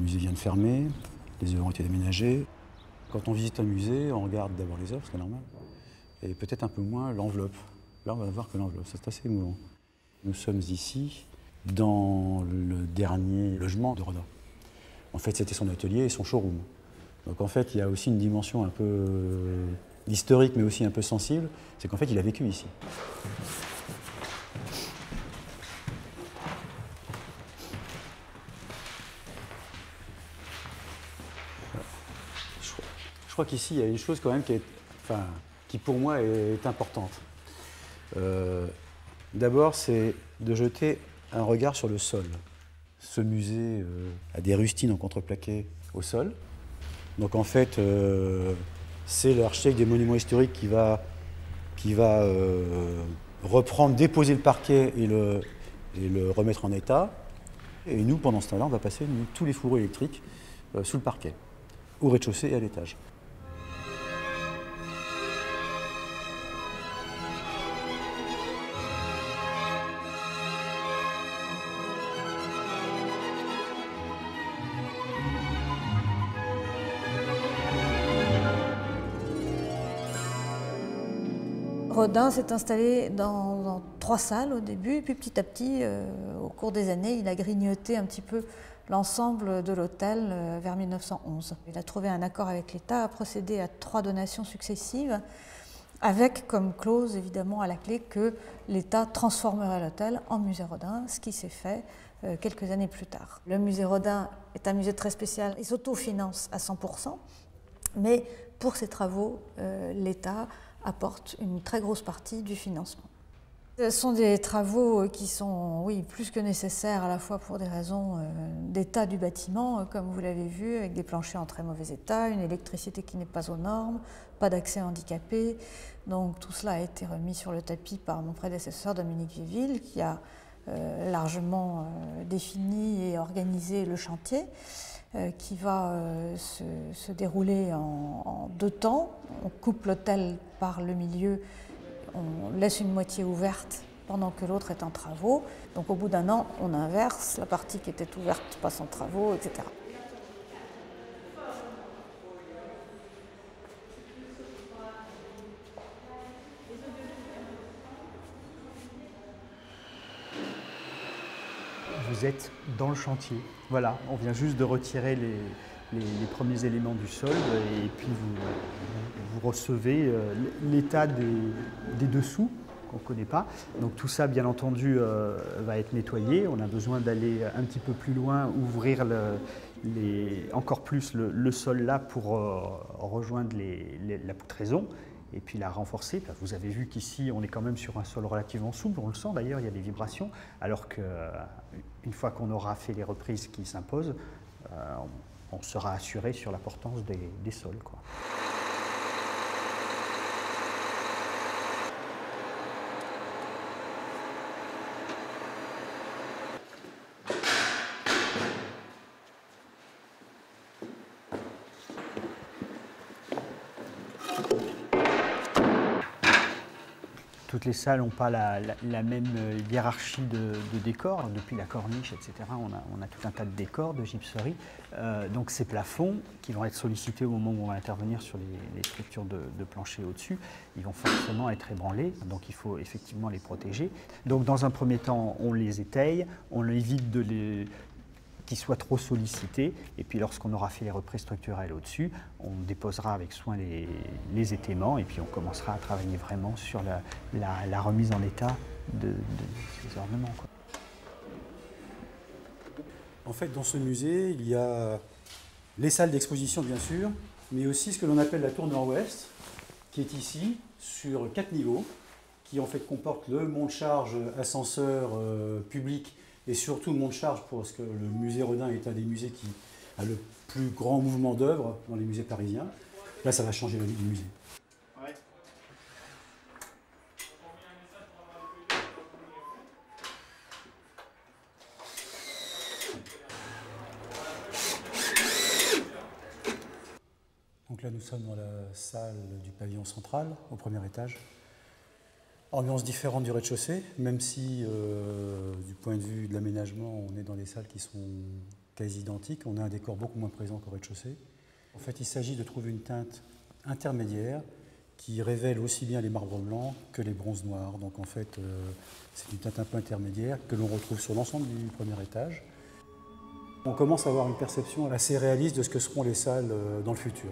Le musée vient de fermer, les œuvres ont été déménagées. Quand on visite un musée, on regarde d'abord les œuvres, c'est normal, et peut-être un peu moins l'enveloppe. Là, on va voir que l'enveloppe, c'est assez émouvant. Nous sommes ici dans le dernier logement de Rodin. En fait, c'était son atelier et son showroom. Donc en fait, il y a aussi une dimension un peu historique, mais aussi un peu sensible, c'est qu'en fait, il a vécu ici. Je crois qu'ici, il y a une chose quand même qui pour moi est importante. D'abord, c'est de jeter un regard sur le sol. Ce musée a des rustines en contreplaqué au sol. Donc en fait, c'est l'architecte des monuments historiques qui va reprendre, déposer le parquet et le remettre en état. Et nous, pendant ce temps-là, on va passer tous les fourreaux électriques sous le parquet, au rez-de-chaussée et à l'étage. Rodin s'est installé dans 3 salles au début, puis petit à petit, au cours des années, il a grignoté un petit peu l'ensemble de l'hôtel vers 1911. Il a trouvé un accord avec l'État, a procédé à 3 donations successives, avec comme clause évidemment à la clé que l'État transformerait l'hôtel en musée Rodin, ce qui s'est fait quelques années plus tard. Le musée Rodin est un musée très spécial, il s'autofinance à 100%, mais pour ses travaux, l'État apporte une très grosse partie du financement. Ce sont des travaux qui sont, oui, plus que nécessaires à la fois pour des raisons d'état du bâtiment, comme vous l'avez vu, avec des planchers en très mauvais état, une électricité qui n'est pas aux normes, pas d'accès handicapé. Donc tout cela a été remis sur le tapis par mon prédécesseur Dominique Viéville, qui a largement défini et organisé le chantier, qui va se dérouler en 2 temps. On coupe l'hôtel par le milieu, on laisse une moitié ouverte pendant que l'autre est en travaux. Donc au bout d'1 an, on inverse, la partie qui était ouverte passe en travaux, etc. Vous êtes dans le chantier. Voilà, on vient juste de retirer les premiers éléments du sol et puis vous recevez l'état des dessous qu'on ne connaît pas. Donc tout ça, bien entendu, va être nettoyé. On a besoin d'aller un petit peu plus loin, ouvrir encore plus le sol là pour rejoindre la poutraison et puis la renforcer. Vous avez vu qu'ici, on est quand même sur un sol relativement souple. On le sent d'ailleurs, il y a des vibrations, alors qu'une fois qu'on aura fait les reprises qui s'imposent, on sera assuré sur la portance des sols, quoi. Toutes les salles n'ont pas la même hiérarchie de décors. Depuis la corniche, etc., on a tout un tas de décors, de gypseries. Donc ces plafonds, qui vont être sollicités au moment où on va intervenir sur les structures de plancher au-dessus, ils vont forcément être ébranlés. Donc il faut effectivement les protéger. Donc dans un premier temps, on les étaye, on évite qu'ils soient trop sollicités. Et puis lorsqu'on aura fait les reprises structurelles au-dessus, on déposera avec soin les étaiements et puis on commencera à travailler vraiment sur la remise en état de ces ornements, quoi. En fait, dans ce musée, il y a les salles d'exposition, bien sûr, mais aussi ce que l'on appelle la tour nord-ouest, qui est ici, sur 4 niveaux, qui en fait comporte le monte-charge ascenseur public et surtout monte-charge parce que le musée Rodin est un des musées qui a le plus grand mouvement d'œuvres dans les musées parisiens. Là, ça va changer la vie du musée. Ouais. Donc là, nous sommes dans la salle du pavillon central, au premier étage. Ambiance différente du rez-de-chaussée, même si du point de vue de l'aménagement, on est dans des salles qui sont quasi identiques, on a un décor beaucoup moins présent qu'au rez-de-chaussée. En fait, il s'agit de trouver une teinte intermédiaire qui révèle aussi bien les marbres blancs que les bronzes noirs. Donc en fait, c'est une teinte un peu intermédiaire que l'on retrouve sur l'ensemble du premier étage. On commence à avoir une perception assez réaliste de ce que seront les salles dans le futur.